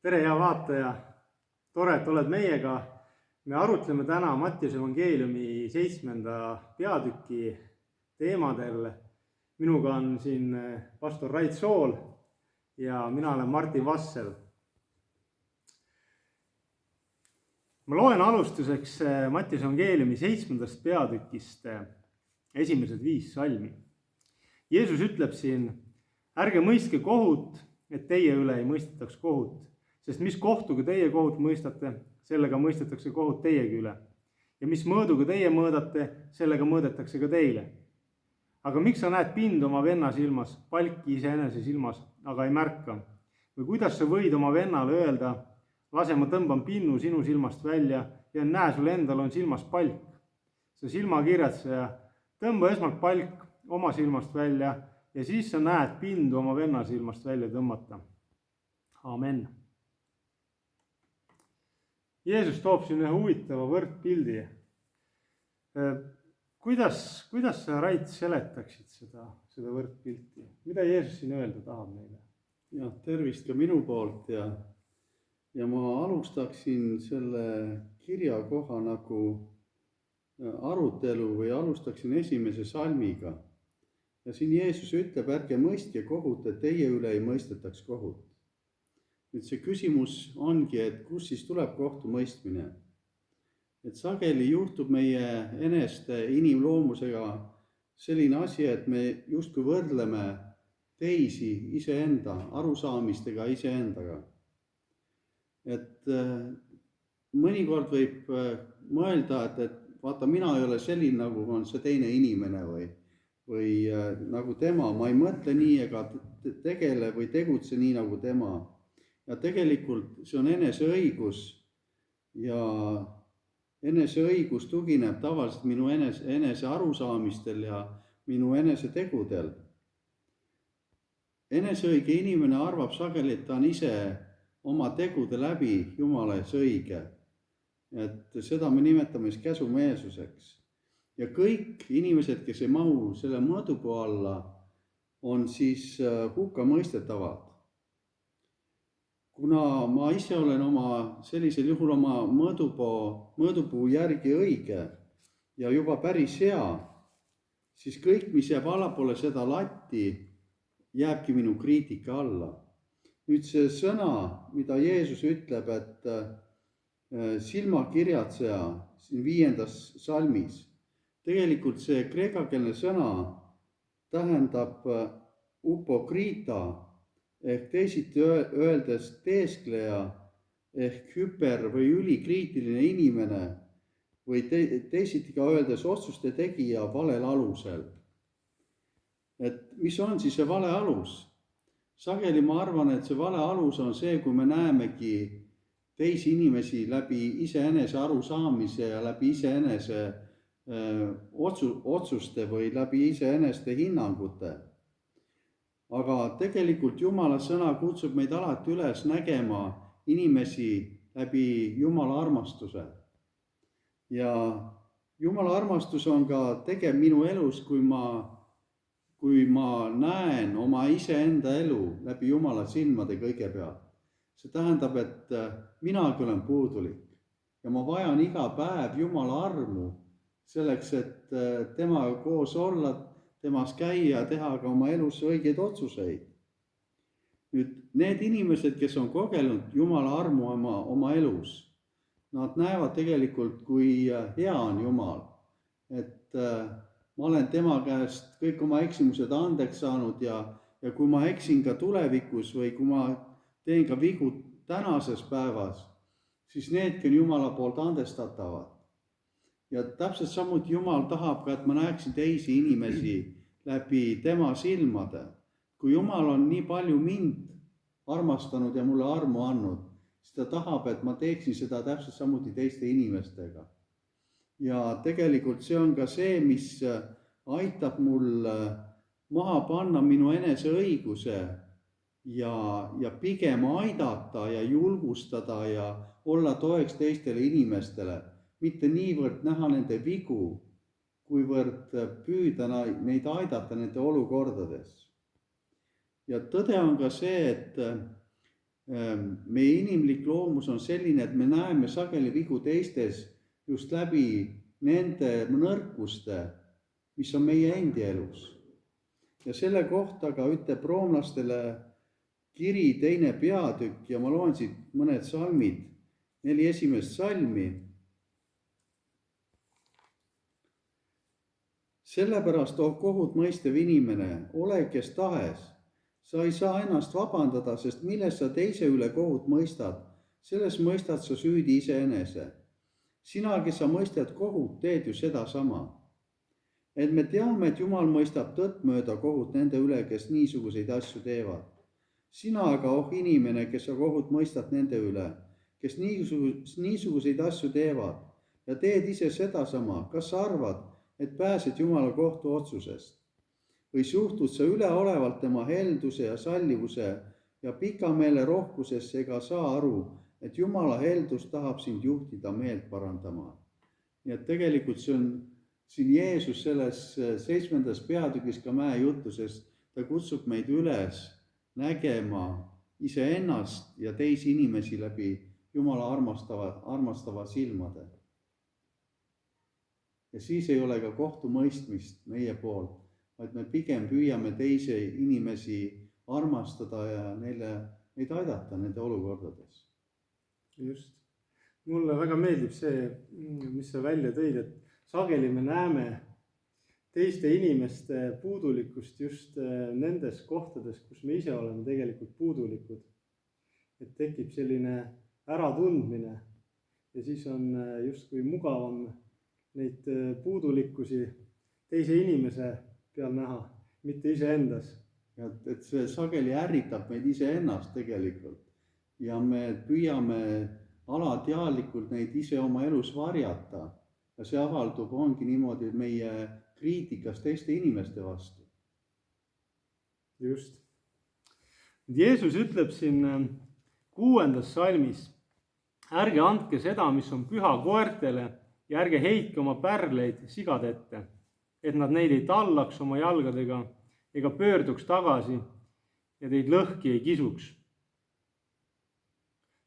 Tere, hea vaataja! Tore, et oled meiega. Me arutleme täna Mattiuse evangeeliumi 7. peatüki teemadel. Minuga on siin pastor Rait Sool ja mina olen Martin Vassel. Ma loen alustuseks Mattiuse evangeeliumi 7. peatükist esimesed 5 salmi. Jeesus ütleb siin: ärge mõistke kohut, et teie üle ei mõistetaks kohut. Sest mis kohtuga teie kohut mõistate, sellega mõistetakse kohut teiegi üle. Ja mis mõõduga teie mõõdate, sellega mõõdetakse ka teile. Aga miks sa näed pindu oma venna silmas, palki iseenese silmas, aga ei märka? Või kuidas sa võid oma vennale öelda: lase, ma tõmban pinnu sinu silmast välja ja näe, sul endal on silmas palk. Sa silmakirjatseja, tõmba esmalt palk oma silmast välja ja siis sa näed pindu oma venna silmast välja tõmmata. Amen. Jeesus toob siin ühe huvitava võrdpildi. Kuidas sa, Rait, seletaksid seda võrdpilti? Mida Jeesus siin öelda tahab meile? Ja, tervist ka minu poolt ja ma alustaksin selle kirjakoha nagu arutelu või alustaksin esimese salmiga. Ja siin Jeesus ütleb, ärge mõistke kohut, et teie üle ei mõistetaks kohut. Nüüd see küsimus ongi, et kus siis tuleb kohtumõistmine. Et sageli juhtub meie eneste inimloomusega selline asi, et me justkui võrdleme teisi iseenda arusaamistega isendaga. Et mõnikord võib mõelda, et vaata, mina ei ole selline, nagu on see teine inimene või nagu tema. Ma ei mõtle nii ega tegele või tegutse nii nagu tema. Ja tegelikult see on eneseõigus ja eneseõigus tugineb tavaliselt minu enese arusaamistel ja minu enese tegudel. Eneseõige inimene arvab sageli, et ta on ise oma tegude läbi Jumalas õige. Et seda me nimetame käsumeelsuseks. Ja kõik inimesed, kes ei mahu selle mõõdupuu alla, on siis hukka mõistetavad. Kuna ma ise olen sellisel juhul oma mõõdupuu järgi õige ja juba päris hea, siis kõik, mis jääb allapoole seda latti, jääbki minu kriitika alla. Nüüd see sõna, mida Jeesus ütleb, et silmakirjatseja siin 5. salmis, tegelikult see kreekakeelne sõna tähendab upokriita ehk teisiti öeldes teeskleja ehk hüper- või ülikriitiline inimene või teisiti ka öeldes otsuste tegija valel alusel. Et mis on siis see vale alus? Sageli ma arvan, et see vale alus on see, kui me näemegi teisi inimesi läbi iseenese arusaamise ja läbi iseenese otsuste või läbi iseeneste hinnangute. Aga tegelikult Jumala sõna kutsub meid alati üles nägema inimesi läbi Jumala armastuse. Ja Jumala armastus on ka tegev minu elus, kui ma näen oma iseenda elu läbi Jumala silmade kõigepealt. See tähendab, et minagi olen puudulik ja ma vajan iga päev Jumala armu selleks, et temaga koos olla, temas käia ja teha ka oma elus õigeid otsuseid. Nüüd need inimesed, kes on kogenud Jumala armu oma elus, nad näevad tegelikult, kui hea on Jumal. Et ma olen tema käest kõik oma eksimused andeks saanud ja kui ma eksin ka tulevikus või kui ma teen ka vigu tänases päevas, siis needki on Jumala poolt andestatavad. Ja täpselt samuti Jumal tahab ka, et ma näeksin teisi inimesi läbi tema silmade. Kui Jumal on nii palju mind armastanud ja mulle armu andnud, siis ta tahab, et ma teeksin seda täpselt samuti teiste inimestega. Ja tegelikult see on ka see, mis aitab mul maha panna minu eneseõiguse ja pigem aidata ja julgustada ja olla toeks teistele inimestele. Mitte niivõrd näha nende vigu, kuivõrd püüda neid aidata nende olukordades. Ja tõde on ka see, et meie inimlik loomus on selline, et me näeme sageli vigu teistes just läbi nende nõrkuste, mis on meie endi elus. Ja selle kohta ka ütleb roomlastele kiri 2. peatükk ja ma loen siit mõned salmid, 4 esimest salmi. Sellepärast, kohut mõistev inimene, ole kes tahes, sa ei saa ennast vabandada, sest milles sa teise üle kohut mõistad, selles mõistad sa süüdi iseenese. Sina, kes sa mõistad kohut, teed ju sedasama. Et me teame, et Jumal mõistab tõtt mööda kohut nende üle, kes niisuguseid asju teevad. Sina aga, inimene, kes sa kohut mõistad nende üle, kes niisuguseid asju teevad ja teed ise sedasama, kas sa arvad, et pääsed Jumala kohtu otsusest? Või suhtud sa üleolevalt tema helduse ja sallivuse ja pikameele rohkusesse ega saa aru, et Jumala heldus tahab sind juhtida meelt parandama. Nii et tegelikult see on siin Jeesus selles 7. peatükis ka mäejutluses, ta kutsub meid üles nägema iseennast ja teisi inimesi läbi Jumala armastava silmade. Ja siis ei ole ka kohtumõistmist meie poolt, vaid me pigem püüame teisi inimesi armastada ja neid aidata nende olukordades. Just. Mulle väga meeldib see, mis sa välja tõid, et sageli me näeme teiste inimeste puudulikkust just nendes kohtades, kus me ise oleme tegelikult puudulikud. Et tekib selline äratundmine ja siis on justkui mugavam neid puudulikkusi teise inimese peal näha, mitte iseendas. Et see sageli ärritab meid iseennast tegelikult ja me püüame alateadlikult neid ise oma elus varjata ja see avaldub ongi niimoodi meie kriitikas teiste inimeste vastu. Just. Jeesus ütleb siin 6. salmis, ärge andke seda, mis on püha koertele ja ärge heitke oma pärleid sigade ette, et nad neid ei tallaks oma jalgadega ega pöörduks tagasi ja teid lõhki ei kisuks.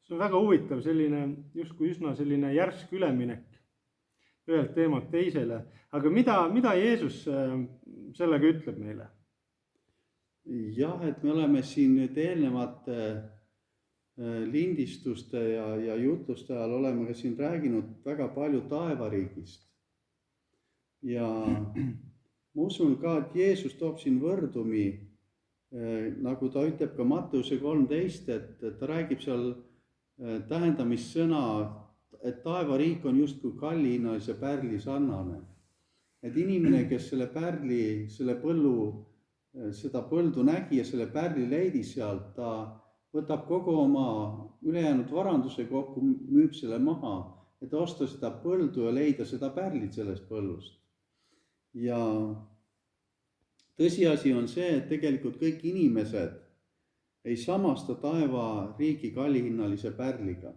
See on väga huvitav, selline justkui üsna selline järsk üleminek ühelt teemalt teisele. Aga mida Jeesus sellega ütleb meile? Jah, et me oleme siin nüüd eelnevate lindistuste ja jutluste ajal oleme ka siin rääginud väga palju taevariigist. Ja ma usun ka, et Jeesus toob siin võrdumi, nagu ta ütleb ka Matteuse 13, et ta räägib seal tähendamissõna, et taevariik on justkui kallihinnalise pärli sarnane. Et inimene, kes selle pärli, seda põldu nägi ja selle pärli leidis sealt, ta võtab kogu oma ülejäänud varanduse kokku, müüb selle maha, et osta seda põldu ja leida seda pärlit sellest põllust. Ja tõsiasi on see, et tegelikult kõik inimesed ei samasta taevariigi kallihinnalise pärliga.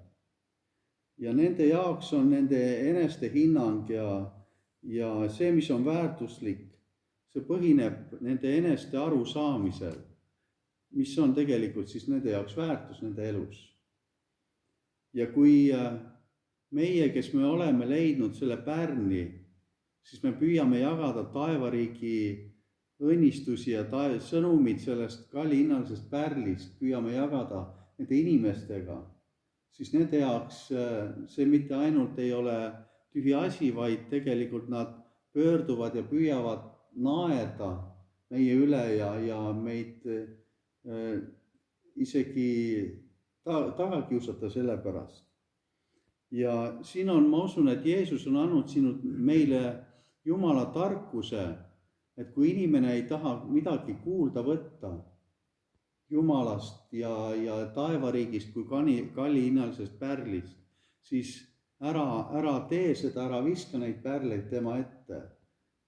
Ja nende jaoks on nende eneste hinnang ja see, mis on väärtuslik, see põhineb nende eneste arusaamisel, mis on tegelikult siis nende jaoks väärtus nende elus. Ja kui meie, kes me oleme leidnud selle pärni, siis me püüame jagada taevariigi õnnistusi ja sõnumid sellest kallihinnalisest pärlist, püüame jagada nende inimestega, siis nende jaoks see mitte ainult ei ole tühi asi, vaid tegelikult nad pöörduvad ja püüavad naerda meie üle ja meid isegi taga kiusata selle pärast. Ja siin on, ma usun, et Jeesus on andnud meile Jumala tarkuse, et kui inimene ei taha midagi kuulda võtta Jumalast ja taevariigist kui kallihinnalisest pärlist, siis ära tee seda, ära viska neid pärleid tema ette,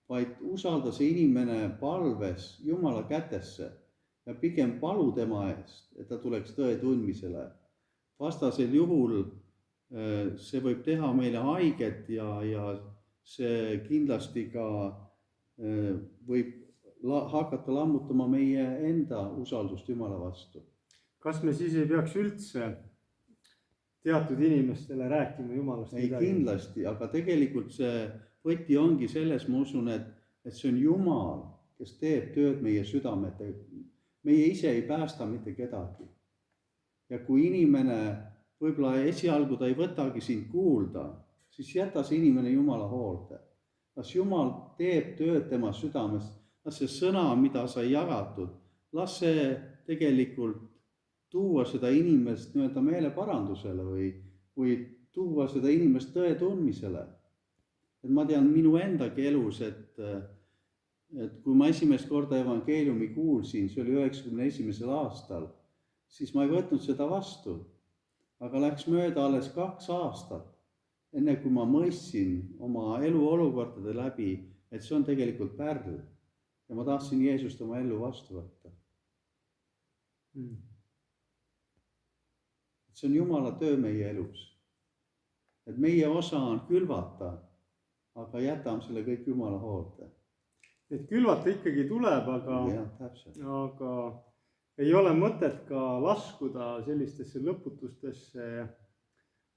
vaid usalda see inimene palves Jumala kätesse ja pigem palu tema eest, et ta tuleks tõe tundmisele. Vastasel juhul see võib teha meile haiget ja see kindlasti ka võib hakata lammutama meie enda usaldust Jumala vastu. kas me siis ei peaks üldse teatud inimestele rääkima Jumalast ei kindlasti, aga tegelikult see võti ongi selles, ma usun, et see on Jumal, kes teeb tööd meie südamete. Meie ise ei päästa mitte kedagi. Ja kui inimene võib-olla esialgu ta ei võtagi sind kuulda, siis jäta see inimene Jumala hoolde. Las Jumal teeb tööd tema südames, las see sõna, mida sai jagatud, las see tegelikult tuua seda inimest nii-öelda meeleparandusele või tuua seda inimest tõe tundmisele. Et ma tean minu endagi elus, et kui ma esimest korda evangeeliumi kuulsin, see oli 91. aastal, siis ma ei võtnud seda vastu. Aga läks mööda alles 2 aastat, enne kui ma mõistsin oma eluolukordade läbi, et see on tegelikult pärl. Ja ma tahtsin Jeesust oma ellu vastu võtta. See on Jumala töö meie elus. Et meie osa on külvata, aga jätame selle kõik Jumala hoolde. Et külvata ikkagi tuleb, aga ei ole mõtet ka laskuda sellistesse lõputustesse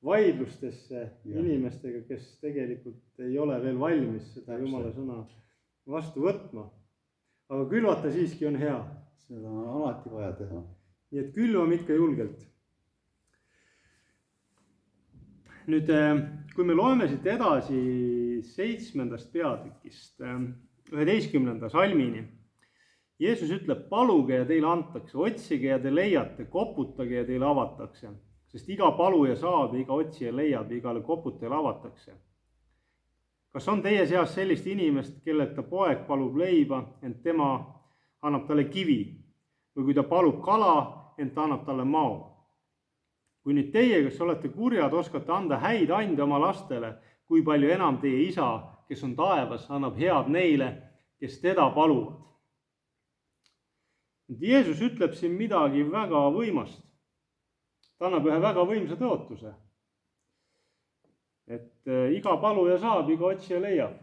vaidlustesse inimestega, kes tegelikult ei ole veel valmis seda Jumala sõna vastu võtma. Aga külvata siiski on hea. Seda on alati vaja teha. Nii et külvame ikka julgelt. Nüüd, kui me loeme siit edasi 7. peatükist 11. salmini, Jeesus ütleb, paluge ja teile antakse, otsige ja te leiate, koputage ja teile avatakse, sest iga paluja saab ja iga otsija leiab ja igale koputajale avatakse. Kas on teie seas sellist inimest, kelleta poeg palub leiba, ent tema annab talle kivi, või kui ta palub kala, ent ta annab talle mao? Kui nüüd teie, kes olete kurjad, oskate anda häid ande oma lastele, kui palju enam teie isa, kes on taevas, annab head neile, kes teda paluvad. Jeesus ütleb siin midagi väga võimast. Ta annab ühe väga võimsa tõotuse. Et iga paluja saab, iga otsija leiab.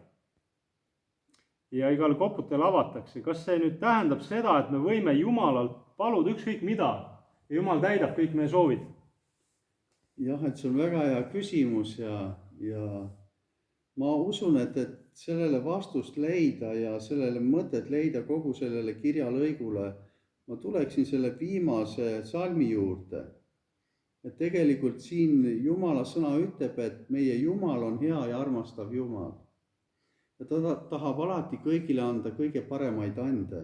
Ja igale koputajale avatakse. Kas see nüüd tähendab seda, et me võime Jumalalt paluda ükskõik mida ja Jumal täidab kõik meie soovid? Jah, et see on väga hea küsimus ja ma usun, et sellele vastust leida ja sellele mõtet leida kogu sellele kirjalõigule, ma tuleksin selle viimase salmi juurde. Et tegelikult siin Jumala sõna ütleb, et meie Jumal on hea ja armastav Jumal. Ja ta tahab alati kõigile anda kõige paremaid ande.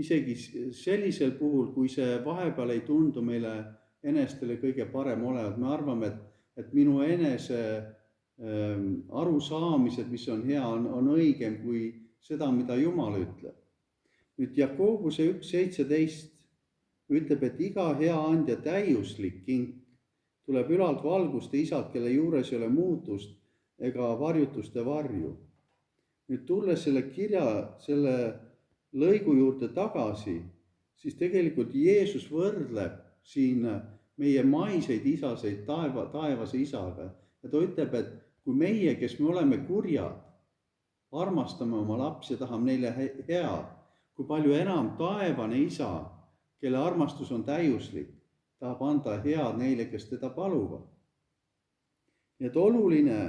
Isegi sellisel puhul, kui see vahepeal ei tundu meile enestele kõige parem olevat. Me arvame, et minu enese arusaamised, mis on hea, on õigem kui seda, mida Jumal ütleb. Nüüd Jakobuse 1.17 ütleb, et iga hea andja täiuslik kink tuleb ülalt valguste isalt, kelle juures ei ole muutust ega varjutuste varju. Nüüd tulles selle lõigu juurde tagasi, siis tegelikult Jeesus võrdleb siin meie maiseid isaseid taevase isaga. Ja ta ütleb, et kui meie, kes me oleme kurjad, armastame oma lapsi ja tahame neile head, kui palju enam taevane isa, kelle armastus on täiuslik, tahab anda head neile, kes teda paluvad. Nii et oluline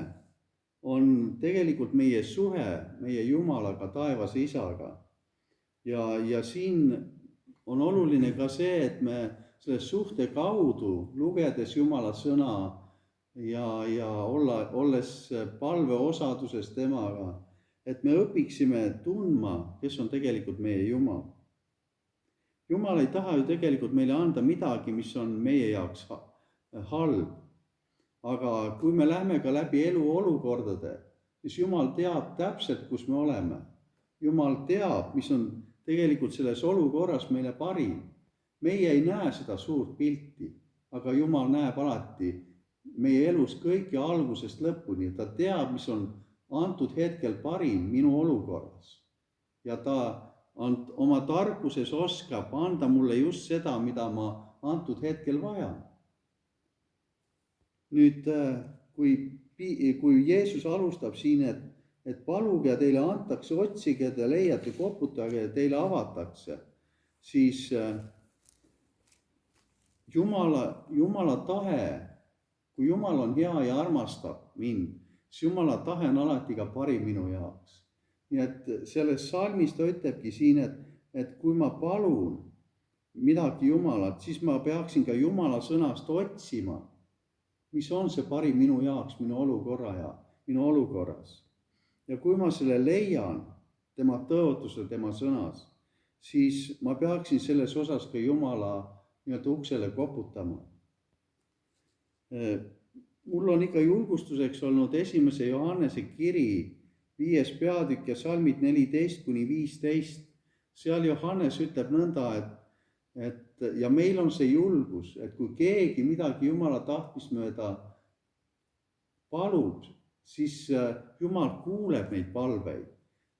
on tegelikult meie suhe meie Jumalaga, taevase isaga. Ja siin on oluline ka see, et me selle suhte kaudu, lugedes Jumala sõna ja olles palve osaduses temaga, et me õpiksime tundma, kes on tegelikult meie Jumal. Jumal ei taha ju tegelikult meile anda midagi, mis on meie jaoks halb. Aga kui me lähme ka läbi elu olukordade, siis Jumal teab täpselt, kus me oleme. Jumal teab, mis on tegelikult selles olukorras meile parim. Meie ei näe seda suurt pilti, aga Jumal näeb alati meie elus kõiki algusest lõpuni. Ta teab, mis on antud hetkel parim minu olukorras. Ja ta oma tarkuses oskab anda mulle just seda, mida ma antud hetkel vajan. Nüüd, kui Jeesus alustab siin, et paluge ja teile antakse, otsige, te leiate, koputage ja teile avatakse, siis Jumala tahe, kui Jumal on hea ja armastab mind, siis Jumala tahe on alati ka parim minu jaoks. Nii et selles salmis ta ütlebki siin, et kui ma palun midagi Jumalat, siis ma peaksin ka Jumala sõnast otsima, mis on see parim minu jaoks, minu olukorras. Ja kui ma selle leian tema tõotusel, tema sõnas, siis ma peaksin selles osas ka Jumala nii-öelda uksele koputama. Mul on ikka julgustuseks olnud 1. Johannese kiri, 5. peatükk ja salmid 14-15. Seal Johannes ütleb nõnda, et ja meil on see julgus, et kui keegi midagi Jumala tahtmist mööda palub, siis Jumal kuuleb neid palveid.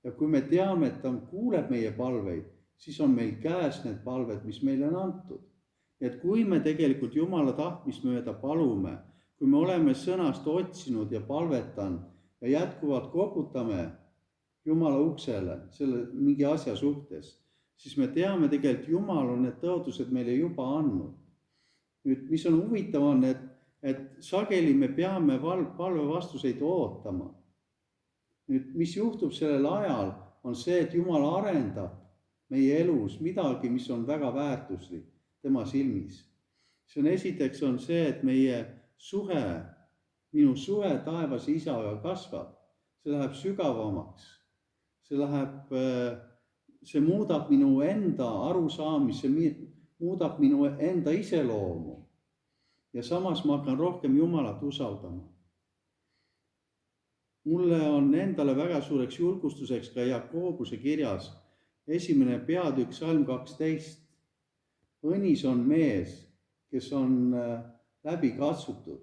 Ja kui me teame, et ta kuuleb meie palveid, siis on meil käes need palved, mis meile on antud. Et kui me tegelikult Jumala tahtmist mööda palume, kui me oleme sõnast otsinud ja palvetan ja jätkuvalt koputame Jumala uksele selle mingi asja suhtes, siis me teame tegelikult Jumal on need tõotused meile juba andnud. Nüüd, mis on huvitav on, et sageli me peame palve vastuseid ootama. Nüüd, mis juhtub sellel ajal, on see, et Jumal arendab meie elus midagi, mis on väga väärtuslik tema silmis. See on esiteks on see, et meie suhe, minu suhe taevase isaga kasvab. See läheb sügavamaks. See muudab minu enda arusaamise, muudab minu enda iseloomu. Ja samas ma hakkan rohkem Jumalat usaldama. Mulle on endale väga suureks julgustuseks ka Jakobuse kirjas 1. peatükk salm 12. Õnnis on mees, kes on läbi katsutud.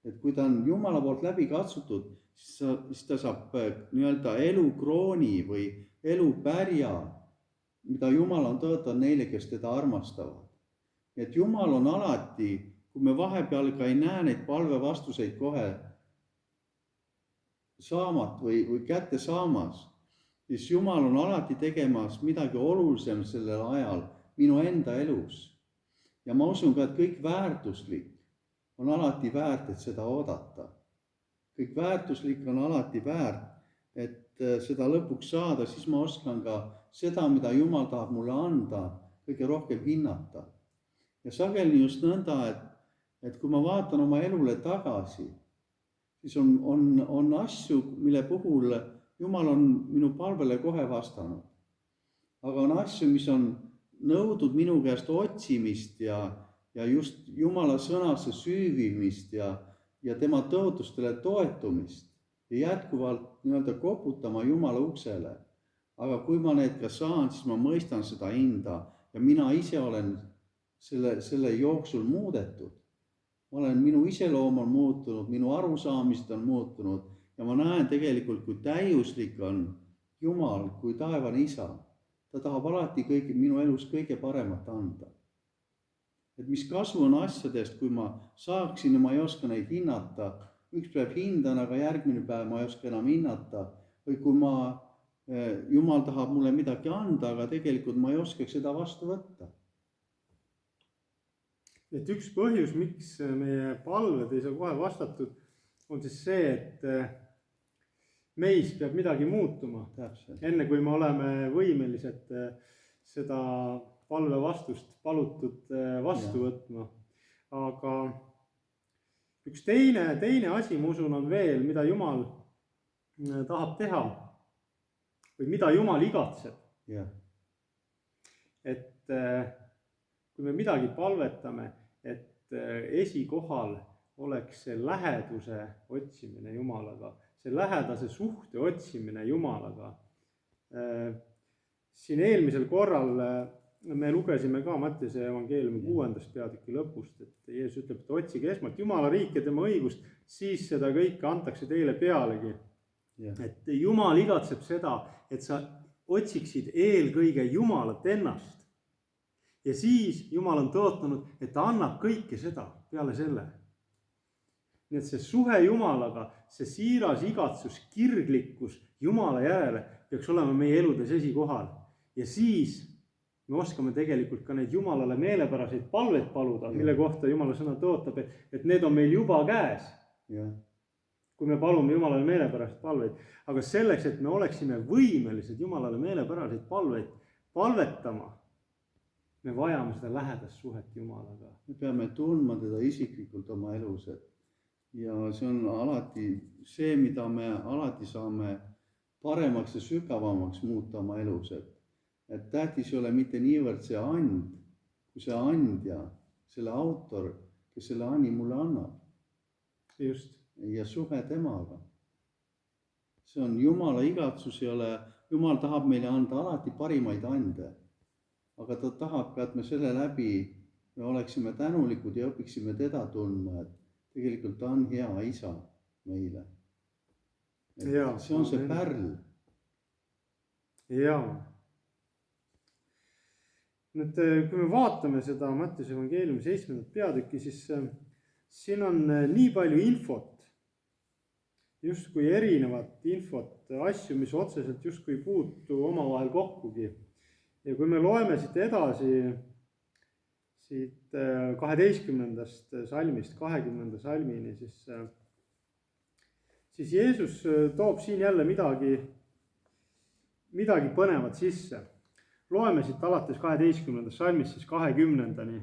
Et kui ta on Jumala poolt läbi katsutud, siis ta saab nii-öelda elukrooni või elupärja, mida Jumal on tõotanud neile, kes teda armastavad. Et Jumal on alati, kui me vahepeal ka ei näe neid palve vastuseid kohe saamat või kätte saamas, siis Jumal on alati tegemas midagi olulisem sellel ajal minu enda elus. Ja ma usun ka, et kõik väärtuslik on alati väärt, et seda oodata. Kõik väärtuslik on alati väärt, et seda lõpuks saada, siis ma oskan ka seda, mida Jumal tahab mulle anda, kõige rohkem hinnata. Ja sageli just nõnda, et kui ma vaatan oma elule tagasi, siis on asju, mille puhul Jumal on minu palvele kohe vastanud. Aga on asju, mis on nõudnud minu käest otsimist ja just Jumala sõnasse süüvimist ja tema tõotustele toetumist ja jätkuvalt nii-öelda koputama Jumala uksele. Aga kui ma need ka saan, siis ma mõistan seda hinda ja mina ise olen selle jooksul muudetud. Minu iseloom on muutunud, minu arusaamist on muutunud ja ma näen tegelikult, kui täiuslik on Jumal kui taevane isa. Ta tahab alati minu elus kõige paremat anda. Et mis kasu on asjadest, kui ma saaksin ja ma ei oska neid hinnata. Üks päev hindan, aga järgmine päev ma ei oska enam hinnata. Või kui Jumal tahab mulle midagi anda, aga tegelikult ma ei oskaks seda vastu võtta. Et üks põhjus, miks meie palved ei saa kohe vastatud, on siis see, et meis peab midagi muutuma. Täpselt. Enne kui me oleme võimelised seda palve vastust palutud vastu võtma. Aga üks teine asi, ma usun, on veel, mida Jumal tahab teha või mida Jumal igatseb. Yeah. Et kui me midagi palvetame, et esikohal oleks see läheduse otsimine Jumalaga, see lähedase suhte otsimine Jumalaga. Siin eelmisel korral me lugesime ka Mattiuse evangeeliumi 6. peatüki lõpust, et Jeesus ütleb, et otsige esmalt Jumala riiki ja tema õigust, siis seda kõike antakse teile pealegi. Yeah. Et Jumal igatseb seda, et sa otsiksid eelkõige Jumalat ennast. Ja siis Jumal on tõotanud, et ta annab kõike seda peale selle. Nii et see suhe Jumalaga, see siiras igatsus, kirglikkus Jumala järele peaks olema meie eludes esikohal. Ja siis me oskame tegelikult ka neid Jumalale meelepäraseid palveid paluda, mille kohta Jumala sõna tõotab, et need on meil juba käes. Kui me palume Jumalale meelepäraseid palveid. Aga selleks, et me oleksime võimelised Jumalale meelepäraseid palveid palvetama, me vajame seda lähedast suhet Jumalaga. Me peame tundma teda isiklikult oma elus. Ja see on alati see, mida me alati saame paremaks ja sügavamaks muuta oma elus. Et tähtis ei ole mitte niivõrd see and, kui see andja, selle autor, kes selle ani mulle annab. Just. Ja suhe temaga. See on Jumala igatsus ei ole, Jumal tahab meile anda alati parimaid ande. Aga ta tahab ka, et me selle läbi me oleksime tänulikud ja õpiksime teda tundma, et tegelikult ta on hea isa meile. See on see pärl. Jaa. Nüüd, kui me vaatame seda Mattiuse evangeeliumi 7. peatükki, siis siin on nii palju infot, justkui erinevat infot, asju, mis otseselt justkui puutu omavahel kokkugi. Ja kui me loeme siit edasi, siit 12. salmist 20. salmini, siis Jeesus toob siin jälle midagi põnevat sisse. Loeme siit alates 12. salmist siis 20.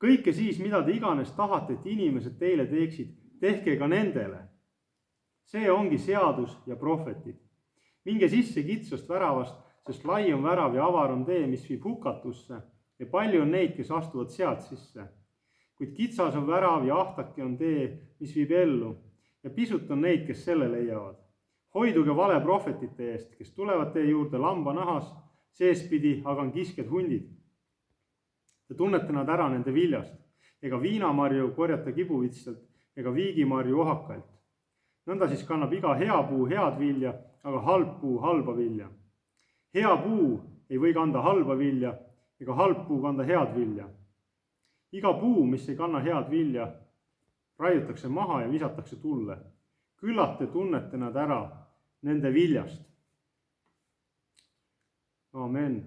Kõike siis, mida te iganes tahate, et inimesed teile teeksid, tehke ka nendele. See ongi seadus ja prohvetid. Minge sisse kitsast väravast, sest lai on värav ja avar on tee, mis viib hukatusse ja palju on neid, kes astuvad sealt sisse. Kuid kitsas on värav ja ahtake on tee, mis viib ellu ja pisut on neid, kes selle leiavad. Hoiduge vale prohvetite eest, kes tulevad teie juurde lambanahas, seespidi aga on kisked hundid. Te tunnete nad ära nende viljast, ega viinamarju korjata kibuvitstelt, ega viigimarju ohakalt. Nõnda siis kannab iga hea puu head vilja, aga halb puu halba vilja. Hea puu ei või kanda halba vilja, ega halb puu kanda head vilja. Iga puu, mis ei kanna head vilja, raiutakse maha ja visatakse tulle. Küllalt te tunnete nad ära nende viljast. Amen.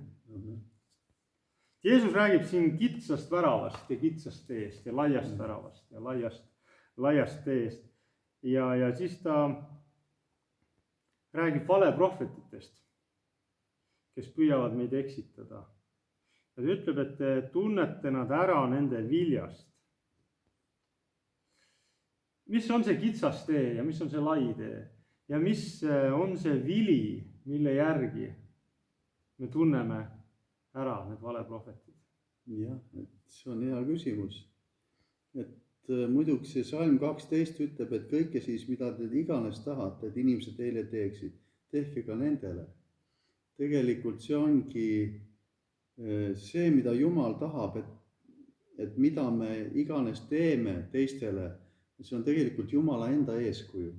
Jeesus räägib siin kitsast väravast ja kitsast teest ja laiast väravast ja laiast teest. Ja siis ta räägib valeprohvetitest, kes püüavad meid eksitada. Ja ta ütleb, et te tunnete nad ära nende viljast. Mis on see kitsas tee ja mis on see lai tee? Ja mis on see vili, mille järgi me tunneme ära need valeprohvetid? Jah, see on hea küsimus. Et muidugi see salm 12 ütleb, et kõike siis, mida te iganes tahate, et inimesed teile teeksid, tehke ka nendele. Tegelikult see ongi see, mida Jumal tahab, et mida me iganes teeme teistele, see on tegelikult Jumala enda eeskuju.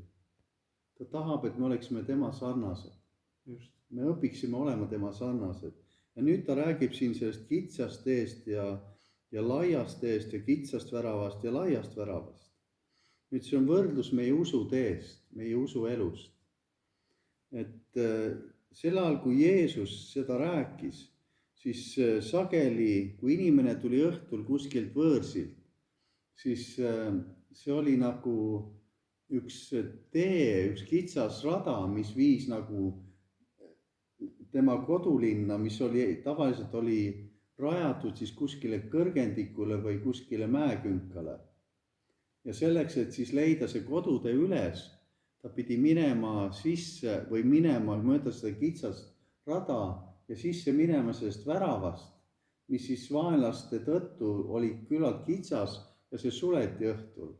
Ta tahab, et me oleksime tema sarnased. Just. Me õpiksime olema tema sarnased. Ja nüüd ta räägib siin sellest kitsast teest ja laiast teest ja kitsast väravast ja laiast väravast. Nüüd see on võrdlus meie usu teest, meie usu elust. Et sel ajal, kui Jeesus seda rääkis, siis sageli, kui inimene tuli õhtul kuskilt võõrsilt, siis see oli nagu üks tee, üks kitsas rada, mis viis nagu tema kodulinna, mis tavaliselt oli rajatud siis kuskile kõrgendikule või kuskile mäekünkale. Ja selleks, et siis leida see kodutee üles, ta pidi minema sisse või minema mööda seda kitsast rada ja sisse minema sellest väravast, mis siis vaenlaste tõttu oli küllalt kitsas ja see suleti õhtul.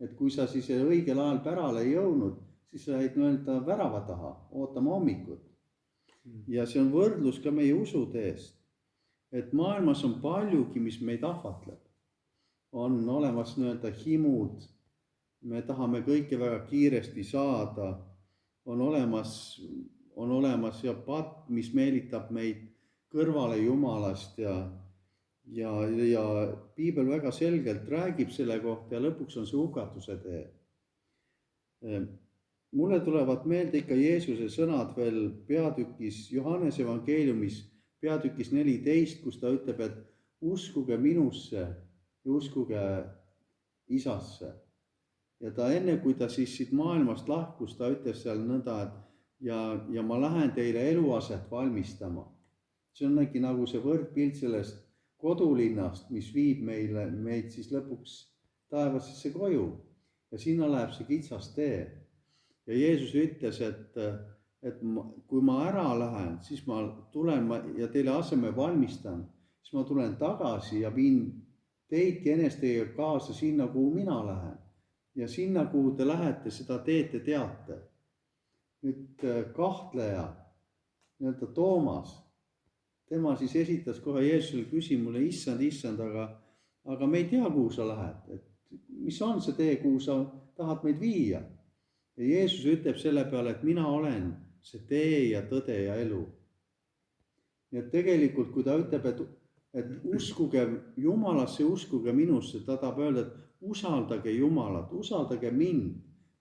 Et kui sa siis õigel ajal pärale ei jõudnud, siis sa jäid mõelda värava taha, ootama hommikut. Ja see on võrdlus ka meie usuteest, et maailmas on paljugi, mis meid ahvatleb. On olemas himud, me tahame kõike väga kiiresti saada, on olemas ja patt, mis meelitab meid kõrvale Jumalast ja Piibel väga selgelt räägib selle kohta ja lõpuks on see hukatuse tee. Mulle tulevad meelde ikka Jeesuse sõnad veel peatükis Johannese evangeeliumis peatükis 14, kus ta ütleb, et uskuge minusse ja uskuge isasse. Ja ta enne, kui ta siis siit maailmast lahkus, ta ütles seal nõnda, et ja ma lähen teile eluaset valmistama. See on nagu see võrdpilt sellest kodulinnast, mis viib meid siis lõpuks taevasesse koju. Ja sinna läheb see kitsas tee. Ja Jeesus ütles, et kui ma ära lähen, siis ma tulen ja teile aseme valmistan, siis ma tulen tagasi ja viin teidki enestega kaasa sinna, kuhu mina lähen. Ja sinna, kuhu te lähete, seda teed te teate. Nüüd kahtleja, nii-öelda Toomas, tema siis esitas kohe Jeesusele küsimule, issand, aga me ei tea, kuhu sa lähed. Et mis on see tee, kuhu sa tahad meid viia? Ja Jeesus ütleb selle peale, et mina olen see tee ja tõde ja elu. Nii et tegelikult, kui ta ütleb, et uskuge Jumalasse, uskuge minusse, ta tahab öelda, et usaldage Jumalat, usaldage mind.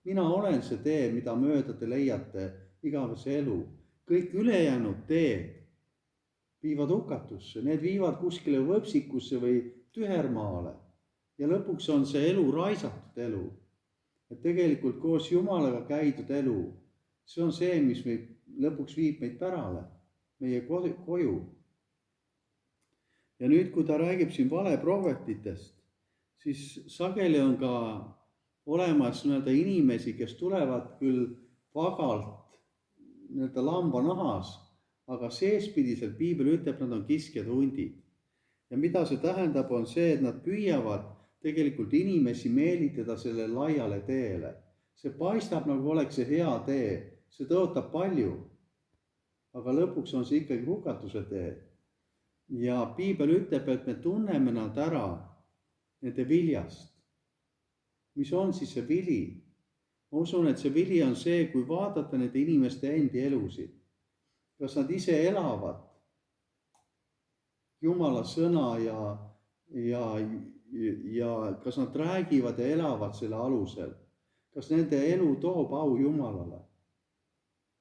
Mina olen see tee, mida mööda te leiate igavese elu. Kõik ülejäänud teed viivad hukatusse, need viivad kuskile võpsikusse või tühermaale. Ja lõpuks on see elu raisatud elu. Et tegelikult koos Jumalaga käidud elu, see on see, mis lõpuks viib meid pärale, meie koju. Ja nüüd, kui ta räägib siin valeprohvetitest, siis sageli on ka olemas inimesi, kes tulevad küll vagalt lambanahas, aga seespidiselt piibel ütleb, nad on kiskjad hundid. Ja mida see tähendab, on see, et nad püüavad tegelikult inimesi meelitada selle laiale teele. See paistab, nagu oleks see hea tee, see tõotab palju, aga lõpuks on see ikkagi hukatuse tee. Ja piibel ütleb, et me tunneme nad ära nende viljast. Mis on siis see vili? Ma usun, et see vili on see, kui vaadata nende inimeste endi elusid. Kas nad ise elavad Jumala sõna ja kas nad räägivad ja elavad selle alusel? Kas nende elu toob au Jumalale?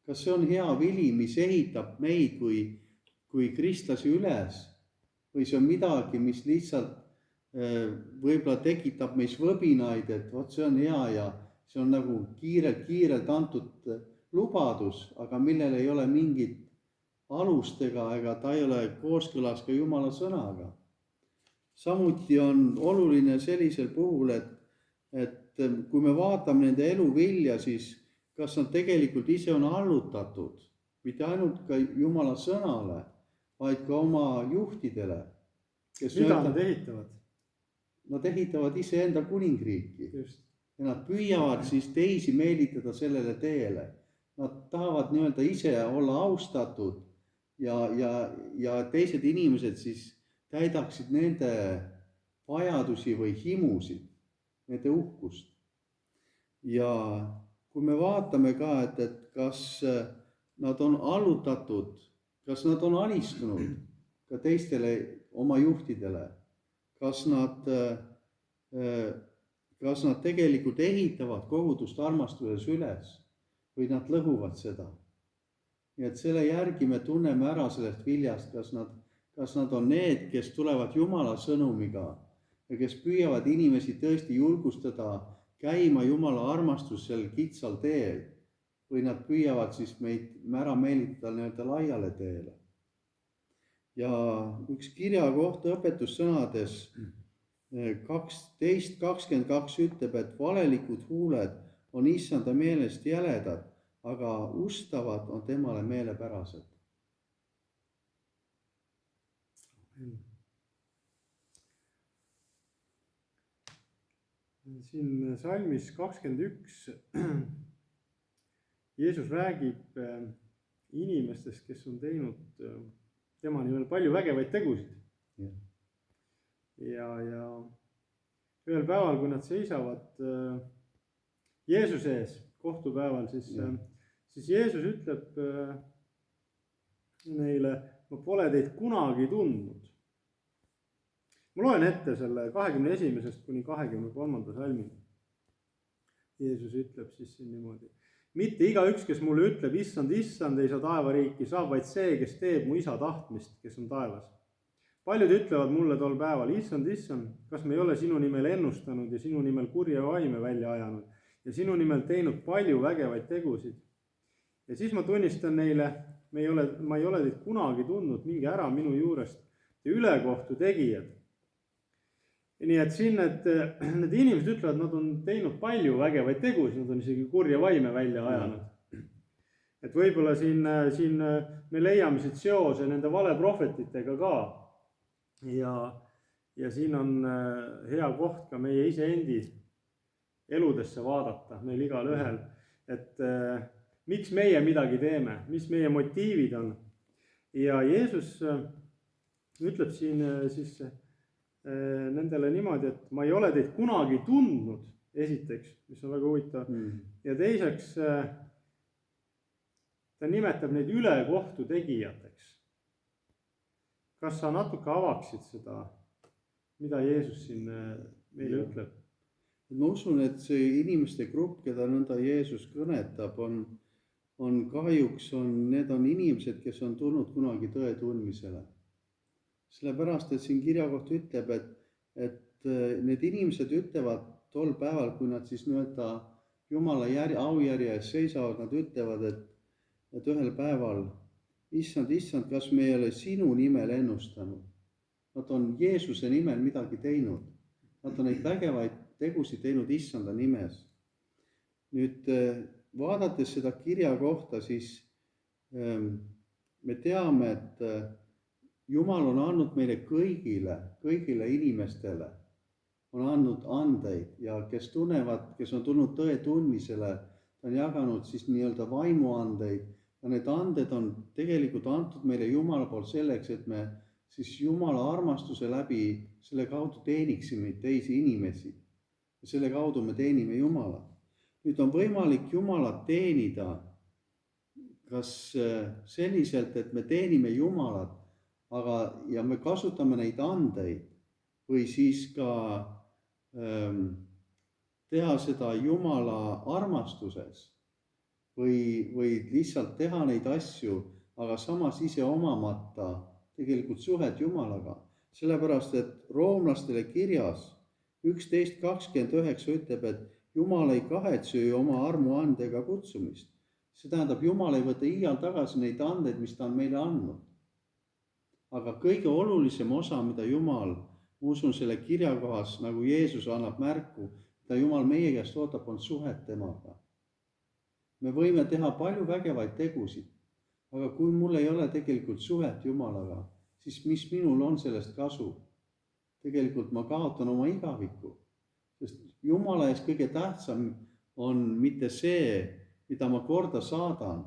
Kas see on hea vili, mis ehitab meid kui kristlasi üles? Või see on midagi, mis lihtsalt võib-olla tekitab meis võbinaid, et vot see on hea ja see on nagu kiirelt antud lubadus, aga millel ei ole mingit alust ega ta ei ole kooskõlas ka Jumala sõnaga. Samuti on oluline sellisel puhul, et kui me vaatame nende elu vilja, siis kas nad tegelikult ise on allutatud, mitte ainult ka Jumala sõnale, vaid ka oma juhtidele. Mida nad ehitavad? Nad ehitavad iseenda kuningriiki. Just. Ja nad püüavad siis teisi meelitada sellele teele. Nad tahavad nii-öelda ise olla austatud ja teised inimesed siis täidaksid nende vajadusi või himusid, nende uhkust. Ja kui me vaatame ka, et kas nad on allutatud, kas nad on alistunud ka teistele oma juhtidele, kas nad tegelikult ehitavad kogudust armastuses üles või nad lõhuvad seda. Nii et selle järgi me tunneme ära sellest viljast, kas nad on need, kes tulevad Jumala sõnumiga ja kes püüavad inimesi tõesti julgustada käima Jumala armastusel kitsal teel või nad püüavad siis meid ära meelitada nii-öelda laiale teele. Ja üks kirja kohta õpetussõnades 12:22 ütleb, et valelikud huuled on issanda meelest jäledad, aga ustavad on temale meelepärased. Siin salmis 21 Jeesus räägib inimestest, kes on teinud tema nimel palju vägevaid tegusid. Ja ühel päeval, kui nad seisavad Jeesuse ees kohtupäeval, siis Jeesus ütleb neile, ma pole teid kunagi tundnud. Ma loen ette selle 21. kuni 23. salmi. Jeesus ütleb siis siin niimoodi. mitte igaüks, kes mulle ütleb, issand, issand, ei saa taevariiki, saab vaid see, kes teeb mu isa tahtmist, kes on taevas. Paljud ütlevad mulle tol päeval, issand, issand, kas me ei ole sinu nimel ennustanud ja sinu nimel kurja vaime välja ajanud ja sinu nimel teinud palju vägevaid tegusid. Ja siis ma tunnistan neile, ma ei ole teid kunagi tundnud, minge ära minu juurest, te ülekohtu tegijad. Nii et siin need inimesed ütlevad, nad on teinud palju vägevaid tegusid, nad on isegi kurja vaime välja ajanud. Et võib-olla siin me leiame siit seose nende valeprohvetitega ka. Ja siin on hea koht ka meie iseendi eludesse vaadata, meil igal ühel, et miks meie midagi teeme, mis meie motiivid on. Ja Jeesus ütleb siin siis nendele niimoodi, et ma ei ole teid kunagi tundnud, esiteks, mis on väga huvitav, ja teiseks ta nimetab neid ülekohtu tegijateks. Kas sa natuke avaksid seda, mida Jeesus siin meile ütleb? Ma usun, et see inimeste grupp, keda nõnda Jeesus kõnetab, need on inimesed, kes on tulnud kunagi tõe tundmisele. Sellepärast, et siin kirja kohta ütleb, et need inimesed ütlevad tol päeval, kui nad siis Jumala aujärje ees seisavad, nad ütlevad, et ühel päeval, issand, kas me ei ole sinu nimel ennustanud? Nad on Jeesuse nimel midagi teinud. Nad on neid vägevaid tegusid teinud issanda nimes. Nüüd vaadates seda kirja kohta, siis me teame, et Jumal on andnud meile kõigile inimestele, on andnud andeid ja kes tunnevad, kes on tulnud tõe tundmisele, ta on jaganud siis nii-öelda vaimuandeid ja need anded on tegelikult antud meile Jumala poolt selleks, et me siis Jumala armastuse läbi selle kaudu teeniksime teisi inimesi. Ja selle kaudu me teenime Jumalat. Nüüd on võimalik Jumalat teenida kas selliselt, et me teenime Jumalat, ja me kasutame neid andeid või siis ka teha seda Jumala armastuses või lihtsalt teha neid asju, aga samas ise omamata tegelikult suhet Jumalaga. Sellepärast, et roomlastele kirjas 11.29 ütleb, et Jumal ei kahetse oma armuandega kutsumist. See tähendab, Jumal ei võta iial tagasi neid andeid, mis ta on meile andnud. Aga kõige olulisem osa, mida Jumal, ma usun selle kirja kohas, nagu Jeesus annab märku, mida Jumal meie käest ootab, on suhet temaga. Me võime teha palju vägevaid tegusid, aga kui mul ei ole tegelikult suhet Jumalaga, siis mis minul on sellest kasu? Tegelikult ma kaotan oma igaviku, sest Jumala ees kõige tähtsam on mitte see, mida ma korda saadan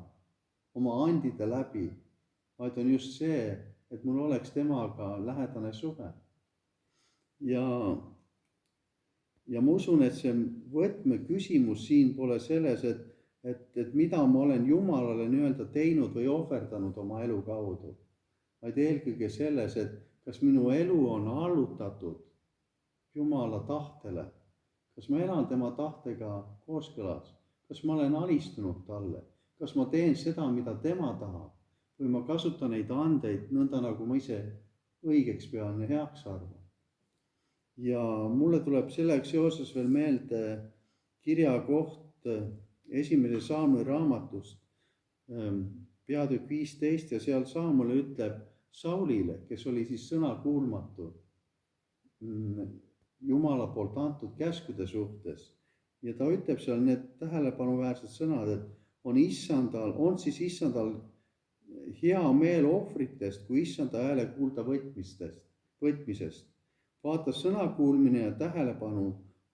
oma andide läbi, vaid on just see, et mul oleks temaga lähedane suhe. Ja ma usun, et see võtmeküsimus siin pole selles, et mida ma olen Jumalale nii-öelda teinud või ohverdanud oma elu kaudu, vaid eelkõige selles, et kas minu elu on allutatud Jumala tahtele, kas ma elan tema tahtega kooskõlas, kas ma olen alistunud talle, kas ma teen seda, mida tema tahab, või ma kasutan neid andeid nõnda, nagu ma ise õigeks pean ja heaks arvan. Ja mulle tuleb selleks seoses veel meelde kirja koht 1. Saamueli raamatust, peatükk 15 ja seal Saamuel ütleb Saulile, kes oli siis sõnakuulmatu Jumala poolt antud käskude suhtes. Ja ta ütleb seal need tähelepanuväärsed sõnad, et on siis issandal hea meel ohvritest, kui issanda hääle kuulda võtmisest. Vaata, sõnakuulmine ja tähelepanu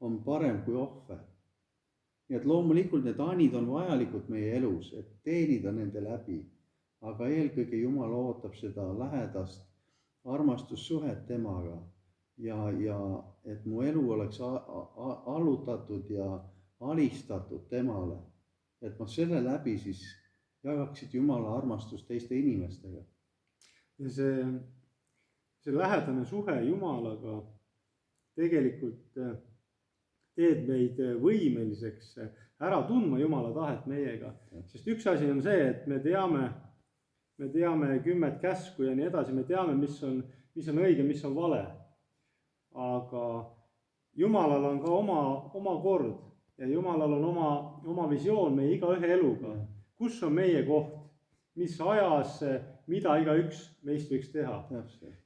on parem kui ohver. Nii et loomulikult need anid on vajalikud meie elus, et teenida nende läbi, aga eelkõige Jumal ootab seda lähedast armastussuhet temaga ja et mu elu oleks allutatud ja alistatud temale, et ma selle läbi siis jagaksid Jumala armastust teiste inimestega. Ja see lähedane suhe Jumalaga tegelikult teed meid võimeliseks ära tundma Jumala tahet meiega. Sest üks asi on see, et me teame 10 käsku ja nii edasi, me teame, mis on õige, mis on vale. Aga Jumalal on ka oma kord ja Jumalal on oma visioon meie igaühe eluga. Kus on meie koht, mis ajas, mida igaüks meist võiks teha.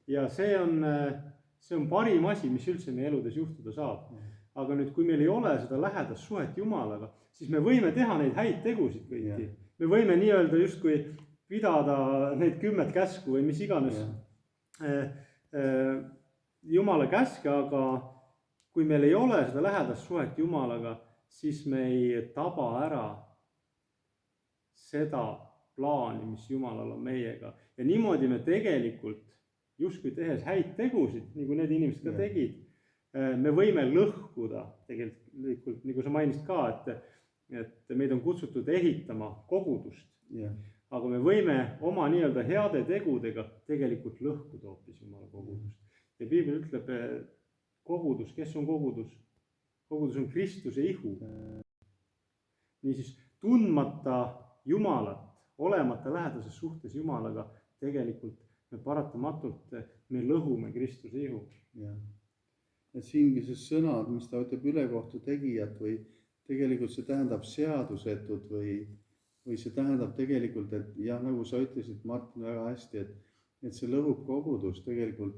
Ja see on parim asi, mis üldse meie eludes juhtuda saab. Aga nüüd, kui meil ei ole seda lähedast suhet Jumalaga, siis me võime teha neid häid tegusid kõiki. Me võime nii-öelda justkui pidada neid 10 käsku või mis iganes Jumala käske, aga kui meil ei ole seda lähedast suhet Jumalaga, siis me ei taba ära seda plaani, mis Jumalal on meiega. Ja niimoodi me tegelikult, justkui tehes häid tegusid, nagu need inimesed ka tegid, me võime lõhkuda tegelikult, nagu sa mainisid ka, et meid on kutsutud ehitama kogudust. Aga me võime oma nii-öelda heade tegudega tegelikult lõhkuda hoopis Jumala kogudust. Ja Piibel ütleb, kogudus, kes on kogudus? Kogudus on Kristuse ihu. Niisiis, tundmata Jumalat, olemata lähedases suhtes Jumalaga, tegelikult me paratamatult me lõhume Kristuse ihu. Et siingi see sõnad, mis ta ütleb ülekohtu tegijat või tegelikult see tähendab seadusetud või see tähendab tegelikult, et jah, nagu sa ütlesid, Martin, väga hästi, et see lõhub kogudus. Tegelikult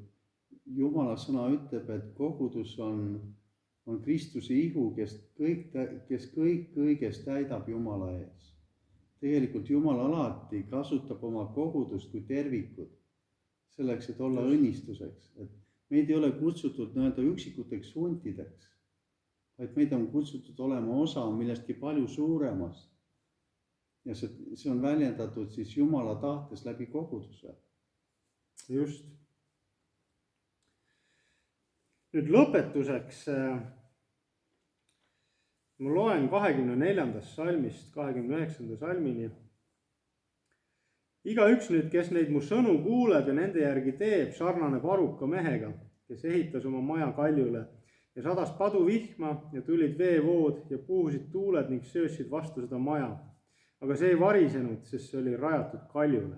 Jumala sõna ütleb, et kogudus on Kristuse ihu, kes kõik kõigest täidab Jumala ees. Tegelikult Jumal alati kasutab oma kogudust kui tervikut selleks, et olla õnnistuseks. Et meid ei ole kutsutud nii-öelda üksikuteks huntideks, vaid meid on kutsutud olema osa millestki palju suuremast. Ja see on väljendatud siis Jumala tahtes läbi koguduse. Just. Nüüd lõpetuseks ma loen 24. salmist 29. salmini. Igaüks nüüd, kes neid mu sõnu kuuleb ja nende järgi teeb, sarnaneb aruka mehega, kes ehitas oma maja kaljule ja sadas paduvihma ja tulid veevood ja puhusid tuuled ning söösid vastu seda maja. Aga see ei varisenud, sest see oli rajatud kaljule.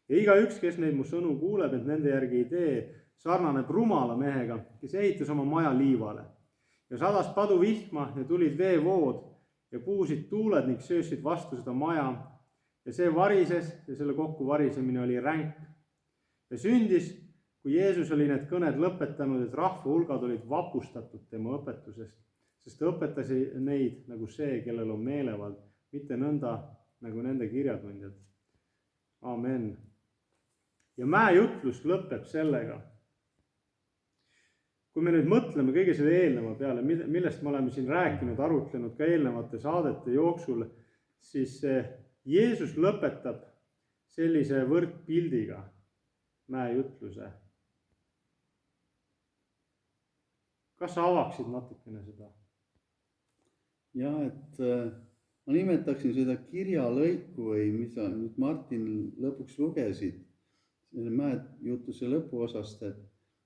Ja igaüks, kes neid mu sõnu kuuleb, et nende järgi ei tee, sarnaneb rumala mehega, kes ehitas oma maja liivale ja sadas paduvihma ja tulid veevood ja puhusid tuuled ning söösid vastu seda maja. Ja see varises ja selle kokku varisemine oli ränk. Ja sündis, kui Jeesus oli need kõned lõpetanud, et rahva hulgad olid vapustatud tema õpetusest, sest ta õpetasi neid nagu see, kellel on meelevald, mitte nõnda nagu nende kirjatundjad. Amen. Ja mäejutlus lõpeb sellega. Kui me nüüd mõtleme kõige selle eelneva peale, millest me oleme siin rääkinud, arutlenud ka eelnevate saadete jooksul, siis Jeesus lõpetab sellise võrdpildiga mäejutluse. Kas sa avaksid natukene seda? Ja, et ma nimetaksin seda kirjalõiku või mis sa nüüd Martin lõpuks lugesid, selle mäejutluse lõpuosast, et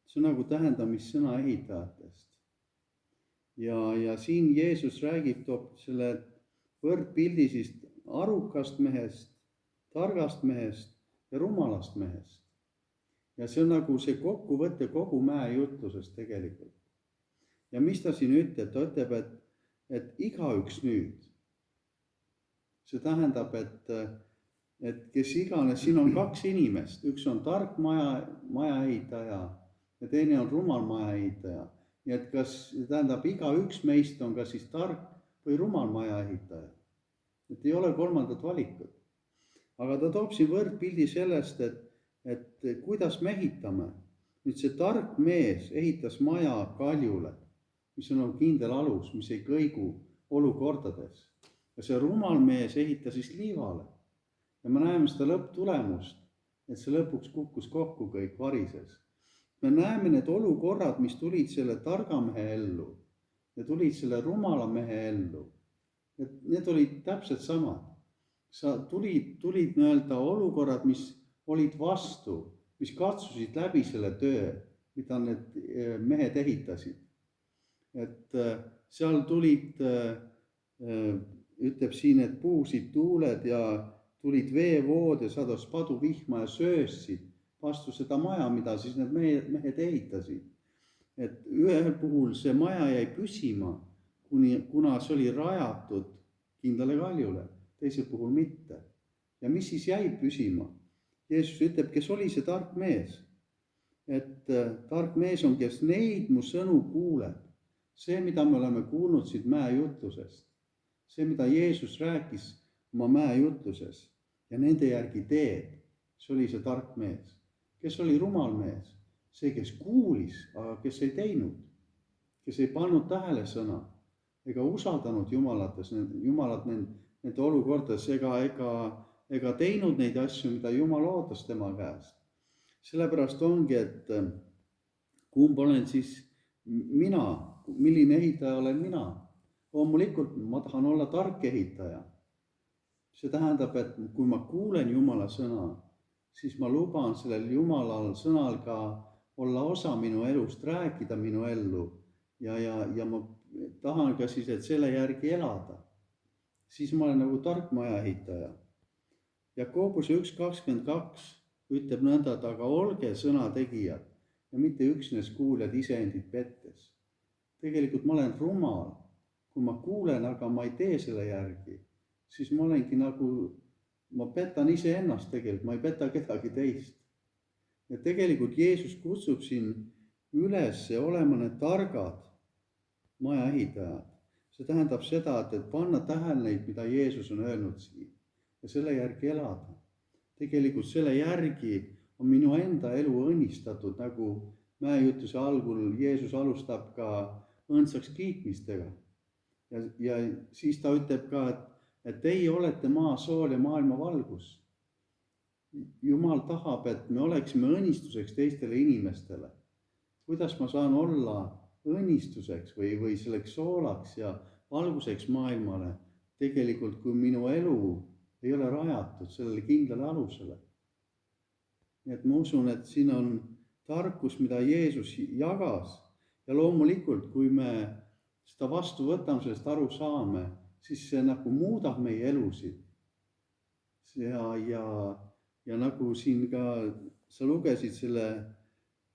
see on nagu tähendamissõna ehitajatest. Ja siin Jeesus räägib, toob selle võrdpildi siis arukast mehest, targast mehest ja rumalast mehest. Ja see on nagu see kokkuvõte kogu mäejutlusest tegelikult. Ja mis ta siin ütleb? Ta ütleb, et igaüks nüüd. See tähendab, et kes iganes, siin on 2 inimest. Üks on tark maja ehitaja ja teine on rumal maja ehitaja. Ja et kas tähendab, igaüks meist on kas siis tark või rumal maja ehitaja. Et ei ole kolmandat valikut. Aga ta toob siin võrdpildi sellest, et kuidas me ehitame. Nüüd see tark mees ehitas maja kaljule, mis on kindel alus, mis ei kõigu olukordades. Ja see rumal mees ehitas siis liivale. Ja me näeme seda lõpptulemust, et see lõpuks kukkus kokku kõik varises. Me näeme need olukorrad, mis tulid selle targa mehe ellu ja tulid selle rumala mehe ellu. Et need olid täpselt samad. Tulid nii-öelda olukorrad, mis olid vastu, mis katsusid läbi selle töö, mida need mehed ehitasid. Et seal tulid, ütleb siin, et puusid tuuled ja tulid veevood ja sadas paduvihma ja söösid vastu seda maja, mida siis need mehed ehitasid. Et ühel puhul see maja jäi püsima, kuna see oli rajatud kindlale kaljule, teisel puhul mitte. Ja mis siis jäi püsima? Jeesus ütleb, kes oli see tark mees. Et tark mees on, kes neid mu sõnu kuuleb. See, mida me oleme kuulnud siit mäejutlusest. See, mida Jeesus rääkis oma mäejutluses ja nende järgi teeb. See oli see tark mees. Kes oli rumal mees? See, kes kuulis, aga kes ei teinud. Kes ei pannud tähele sõna ega usaldanud Jumalat nende olukordades ega teinud neid asju, mida Jumal ootas tema käest. Sellepärast ongi, et kumb olen siis mina, milline ehitaja olen mina? Loomulikult ma tahan olla tark ehitaja. See tähendab, et kui ma kuulen Jumala sõna, siis ma luban sellel Jumalal sõnal ka olla osa minu elust, rääkida minu ellu ja ma tahan ka siis, et selle järgi elada. Siis ma olen nagu tark maja ehitaja. Jakobuse 1.22 ütleb nõnda, et aga olge sõna tegijad ja mitte üksnes kuuljad iseendid pettes. Tegelikult ma olen rumal. Kui ma kuulen, aga ma ei tee selle järgi, siis ma olengi nagu, ma petan iseennast tegelikult, ma ei peta kedagi teist. Ja tegelikult Jeesus kutsub siin üles olema need targad maja ehitajad. See tähendab seda, et panna tähele neid, mida Jeesus on öelnud siin ja selle järgi elada. Tegelikult selle järgi on minu enda elu õnnistatud, nagu mäejutluse algul Jeesus alustab ka õndsaks kiitmistega. Ja siis ta ütleb ka, et teie olete maa sool ja maailma valgus. Jumal tahab, et me oleksime õnnistuseks teistele inimestele. Kuidas ma saan olla õnnistuseks või selleks soolaks ja valguseks maailmale, tegelikult kui minu elu ei ole rajatud sellele kindlale alusele. Nii et ma usun, et siin on tarkus, mida Jeesus jagas ja loomulikult, kui me seda vastu võtame, sellest aru saame, siis see nagu muudab meie elusid. Ja nagu siin ka sa lugesid selle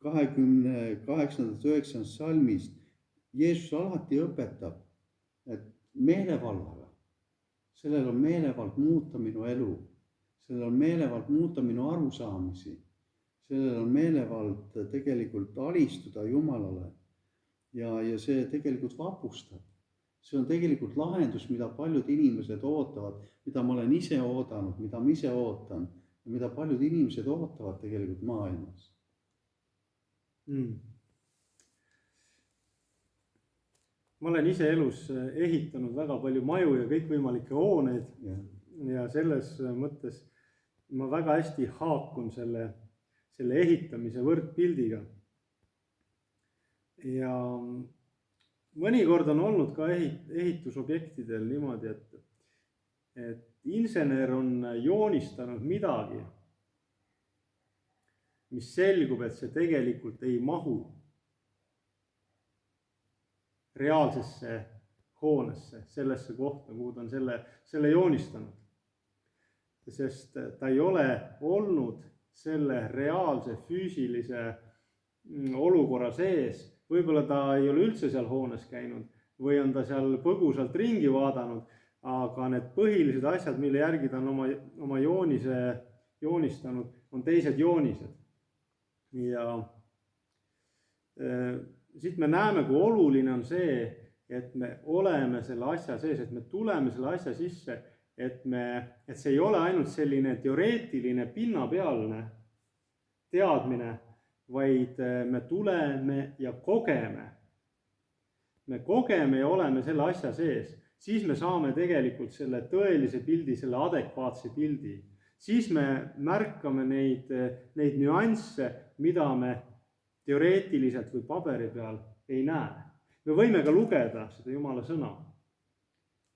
28.9. salmist, Jeesus alati õpetab, et meelevallaga, sellel on meelevald muuta minu elu, sellel on meelevald muuta minu arusaamisi, sellel on meelevald tegelikult alistuda Jumalale ja see tegelikult vapustab. See on tegelikult lahendus, mida paljud inimesed ootavad, mida ma olen ise oodanud, mida ma ise ootan ja mida paljud inimesed ootavad tegelikult maailmas. Ma olen ise elus ehitanud väga palju maju ja kõikvõimalikke hooneid ja selles mõttes ma väga hästi haakun selle ehitamise võrdpildiga. Ja mõnikord on olnud ka ehitusobjektidel niimoodi, et insener on joonistanud midagi, mis selgub, et see tegelikult ei mahu reaalsesse hoonesse, sellesse kohta, kuhu ta on selle joonistanud. Sest ta ei ole olnud selle reaalse füüsilise olukorra sees. Võib-olla ta ei ole üldse seal hoones käinud või on ta seal põgusalt ringi vaadanud, aga need põhilised asjad, mille järgi ta on oma joonise joonistanud, on teised joonised. Ja siit me näeme, kui oluline on see, et me oleme selle asja sees, et me tuleme selle asja sisse, et see ei ole ainult selline teoreetiline pinnapealne teadmine, vaid me tuleme ja kogeme. Me kogeme ja oleme selle asja sees. Siis me saame tegelikult selle tõelise pildi, selle adekvaatse pildi. Siis me märkame neid nüansse, mida me teoreetiliselt või paberi peal ei näe. Me võime ka lugeda seda Jumala sõna.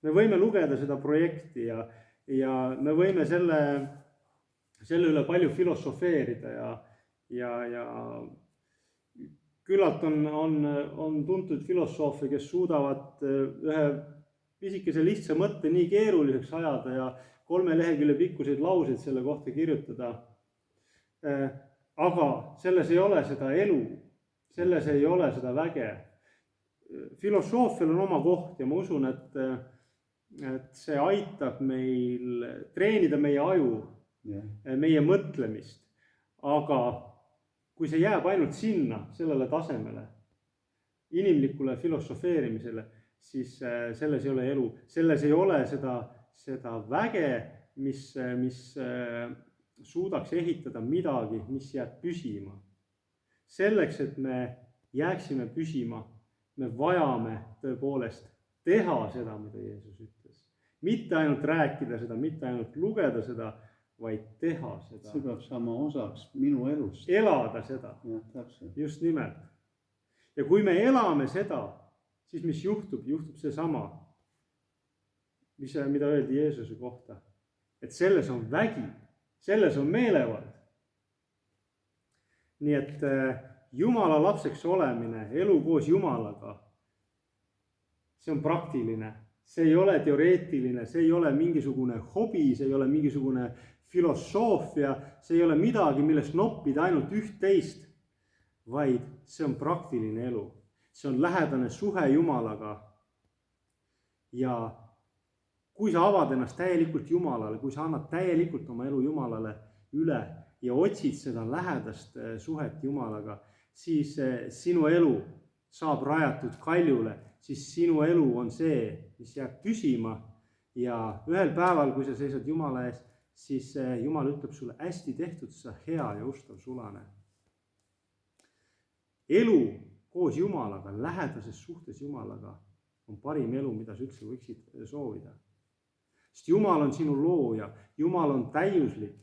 Me võime lugeda seda projekti ja me võime selle üle palju filosofeerida ja küllalt on tuntud filosoofe, kes suudavad ühe pisikese lihtsa mõtte nii keeruliseks ajada ja 3 lehekülje pikkuseid lauseid selle kohta kirjutada. Aga selles ei ole seda elu, selles ei ole seda väge. Filosoofial on oma koht ja ma usun, et see aitab meil treenida meie aju, meie mõtlemist. Aga kui see jääb ainult sinna, sellele tasemele, inimlikule filosofeerimisele, siis selles ei ole elu. Selles ei ole seda väge, mis suudaks ehitada midagi, mis jääb püsima. Selleks, et me jääksime püsima, me vajame tõepoolest teha seda, mida Jeesus ütles. Mitte ainult rääkida seda, mitte ainult lugeda seda, vaid teha seda. See peab saama osaks minu elust. Elada seda. Just nimelt. Ja kui me elame seda, siis mis juhtub? Juhtub seesama, mida öeldi Jeesuse kohta. Et selles on vägi, selles on meelevald. Nii et Jumala lapseks olemine, elu koos Jumalaga, see on praktiline. See ei ole teoreetiline, see ei ole mingisugune hobi, see ei ole mingisugune filosoofia, see ei ole midagi, millest noppida ainult üht-teist, vaid see on praktiline elu. See on lähedane suhe Jumalaga. Ja kui sa avad ennast täielikult Jumalale, kui sa annad täielikult oma elu Jumalale üle ja otsid seda lähedast suhet Jumalaga, siis sinu elu saab rajatud kaljule, siis sinu elu on see, mis jääb püsima ja ühel päeval, kui sa seisad Jumala ees, siis Jumal ütleb sulle hästi tehtud, sa hea ja ustav sulane. Elu koos Jumalaga, lähedases suhtes Jumalaga on parim elu, mida sa üldse võiksid soovida. Sest Jumal on sinu looja, Jumal on täiuslik,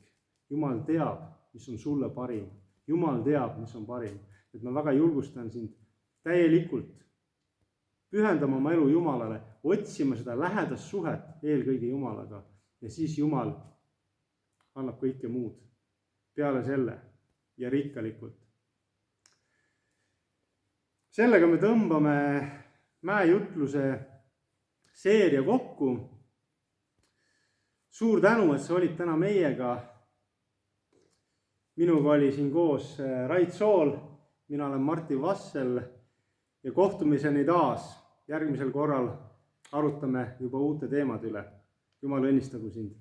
Jumal teab, mis on sulle parim. Jumal teab, mis on parim. Et ma väga julgustan sind täielikult pühendama oma elu Jumalale, otsima seda lähedast suhet eelkõige Jumalaga ja siis Jumal annab kõike muud peale selle ja rikkalikult. Sellega me tõmbame mäejutluse seeria kokku. Suur tänu, et sa olid täna meiega. Minuga oli siin koos Rait Sool, mina olen Martin Vassel ja kohtumiseni taas. Järgmisel korral arutame juba uute teemade üle. Jumal õnnistagu sind.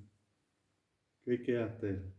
Kõike head teile.